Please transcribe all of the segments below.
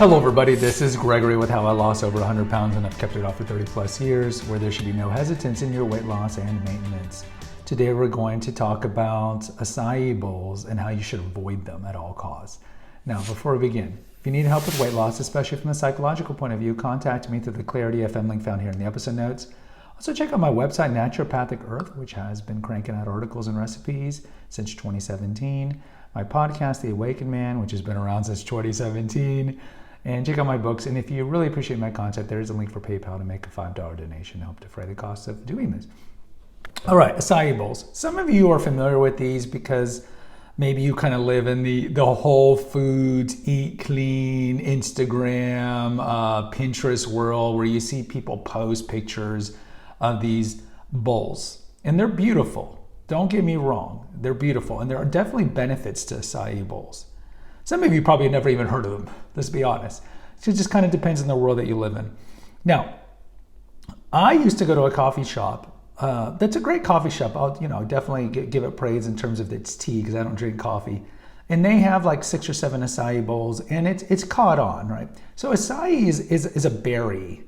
Hello everybody, this is Gregory with How I Lost Over 100 Pounds and I've kept it off for 30 plus years, where there should be no hesitance in your weight loss and maintenance. Today we're going to talk about acai bowls and how you should avoid them at all costs. Now before we begin, if you need help with weight loss, especially from a psychological point of view, contact me through the Clarity FM link found here in the episode notes. Also check out my website, Naturopathic Earth, which has been cranking out articles and recipes since 2017. My podcast, The Awakened Man, which has been around since 2017. And check out my books. And if you really appreciate my content, there is a link for PayPal to make a $5 donation to help defray the cost of doing this. All right, acai bowls. Some of you are familiar with these because maybe you kind of live in the whole foods, eat clean, Instagram, Pinterest world where you see people post pictures of these bowls. And they're beautiful. Don't get me wrong. They're beautiful. And there are definitely benefits to acai bowls. Some of you probably have never even heard of them, let's be honest. So it just kind of depends on the world that you live in. Now, I used to go to a coffee shop. That's a great coffee shop. I'll definitely give it praise in terms of its tea because I don't drink coffee. And they have like 6 or 7 acai bowls and it's caught on, right? So acai is a berry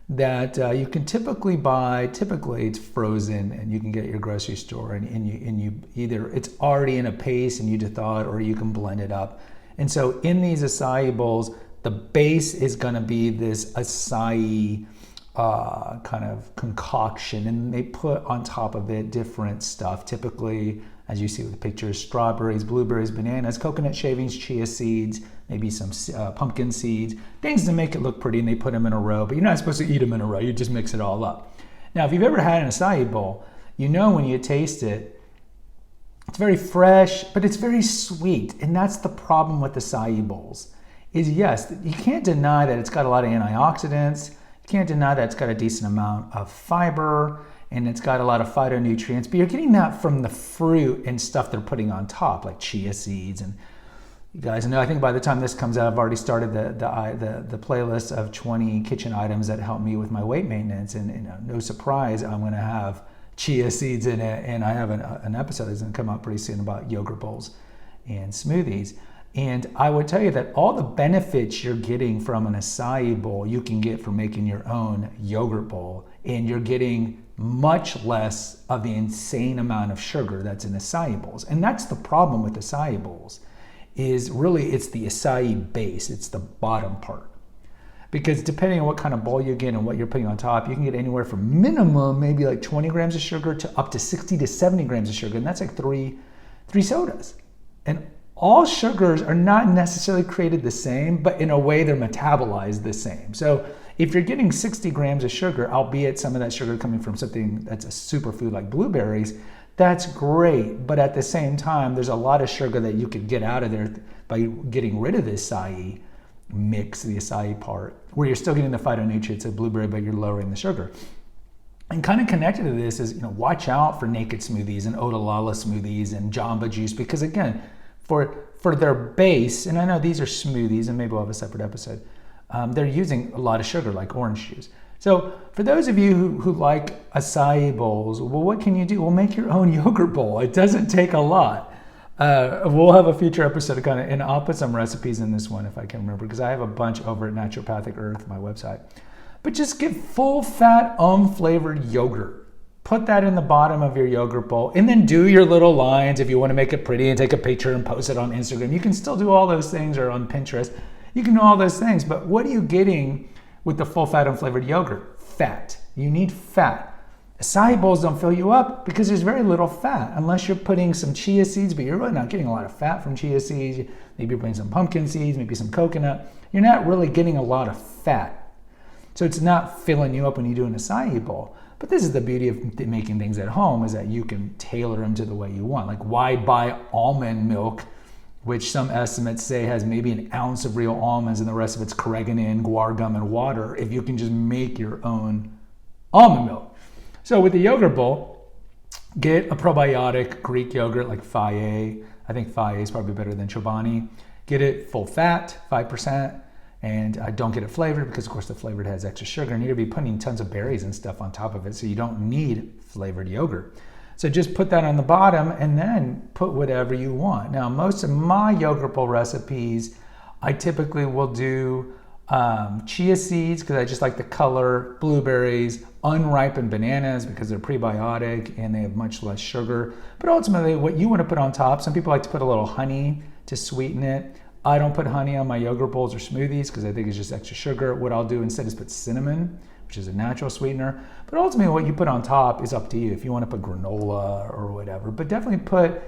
that you can typically buy. Typically it's frozen and you can get at your grocery store and you either it's already in a paste and you thaw it or you can blend it up. And so in these acai bowls, the base is going to be this acai kind of concoction, and they put on top of it different stuff. Typically, as you see with the pictures, strawberries, blueberries, bananas, coconut shavings, chia seeds, maybe some pumpkin seeds, things to make it look pretty, and they put them in a row. But you're not supposed to eat them in a row. You just mix it all up. Now, if you've ever had an acai bowl, you know when you taste it, it's very fresh, but it's very sweet. And that's the problem with acai bowls is, yes, you can't deny that it's got a lot of antioxidants. You can't deny that it's got a decent amount of fiber and it's got a lot of phytonutrients, but you're getting that from the fruit and stuff they're putting on top, like chia seeds. And you guys know, I think by the time this comes out, I've already started the playlist of 20 kitchen items that help me with my weight maintenance. And no surprise, I'm going to have chia seeds in it, and I have an episode that's going to come out pretty soon about yogurt bowls and smoothies. And I would tell you that all the benefits you're getting from an acai bowl you can get from making your own yogurt bowl, and you're getting much less of the insane amount of sugar that's in acai bowls. And that's the problem with acai bowls, is really it's the acai base, it's the bottom part. Because depending on what kind of bowl you get and what you're putting on top, you can get anywhere from minimum maybe like 20 grams of sugar to up to 60 to 70 grams of sugar. And that's like three sodas. And all sugars are not necessarily created the same, but in a way they're metabolized the same. So if you're getting 60 grams of sugar, albeit some of that sugar coming from something that's a superfood like blueberries, that's great. But at the same time, there's a lot of sugar that you could get out of there by getting rid of this acai mix, the acai part, where you're still getting the phytonutrients of blueberry, but you're lowering the sugar. And kind of connected to this is, watch out for naked smoothies and odalala smoothies and jamba juice, because again, for their base, and I know these are smoothies, and maybe we'll have a separate episode, they're using a lot of sugar, like orange juice. So for those of you who like acai bowls, well, what can you do? Well, make your own yogurt bowl. It doesn't take a lot. We'll have a future episode and I'll put some recipes in this one if I can remember, because I have a bunch over at Naturopathic Earth, my website. But just get full fat, unflavored yogurt. Put that in the bottom of your yogurt bowl, and then do your little lines if you want to make it pretty and take a picture and post it on Instagram. You can still do all those things, or on Pinterest. You can do all those things, but what are you getting with the full fat, unflavored yogurt? Fat. You need fat. Acai bowls don't fill you up because there's very little fat, unless you're putting some chia seeds, but you're really not getting a lot of fat from chia seeds. Maybe you're putting some pumpkin seeds, maybe some coconut. You're not really getting a lot of fat. So it's not filling you up when you do an acai bowl. But this is the beauty of making things at home, is that you can tailor them to the way you want. Like, why buy almond milk, which some estimates say has maybe an ounce of real almonds and the rest of it's carrageenan, guar gum, and water, if you can just make your own almond milk? So with the yogurt bowl, get a probiotic Greek yogurt like Acai. I think Acai is probably better than Chobani. Get it full fat, 5%, and don't get it flavored because, of course, the flavored has extra sugar, and you're going to be putting tons of berries and stuff on top of it, so you don't need flavored yogurt. So just put that on the bottom and then put whatever you want. Now, most of my yogurt bowl recipes I typically will do chia seeds because I just like the color, blueberries, unripened bananas because they're prebiotic and they have much less sugar. But ultimately, what you want to put on top, some people like to put a little honey to sweeten it. I don't put honey on my yogurt bowls or smoothies because I think it's just extra sugar. What I'll do instead is put cinnamon, which is a natural sweetener. But ultimately, what you put on top is up to you if you want to put granola or whatever. But definitely put,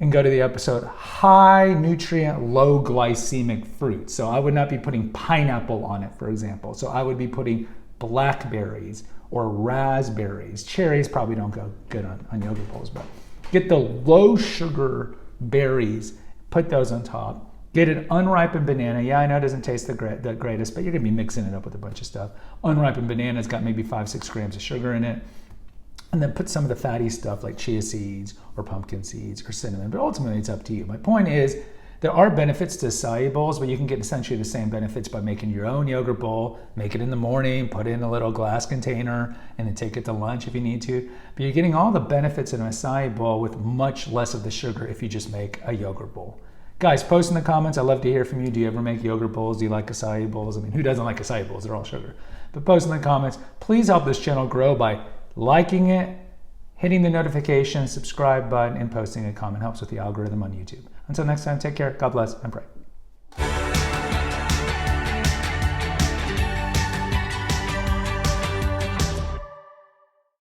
and go to the episode, high nutrient, low glycemic fruit. So I would not be putting pineapple on it, for example. So I would be putting blackberries or raspberries. Cherries probably don't go good on yogurt bowls, but get the low sugar berries, put those on top. Get an unripened banana. Yeah, I know it doesn't taste the greatest, but you're gonna be mixing it up with a bunch of stuff. Unripened banana's got maybe 5-6 grams of sugar in it. And then put some of the fatty stuff like chia seeds or pumpkin seeds or cinnamon, but ultimately it's up to you. My point is, there are benefits to acai bowls, but you can get essentially the same benefits by making your own yogurt bowl, make it in the morning, put it in a little glass container, and then take it to lunch if you need to. But you're getting all the benefits in an acai bowl with much less of the sugar if you just make a yogurt bowl. Guys, post in the comments. I'd love to hear from you. Do you ever make yogurt bowls? Do you like acai bowls? I mean, who doesn't like acai bowls? They're all sugar. But post in the comments. Please help this channel grow by liking it, hitting the notification, subscribe button, and posting a comment. Helps with the algorithm on YouTube. Until next time, take care. God bless and pray.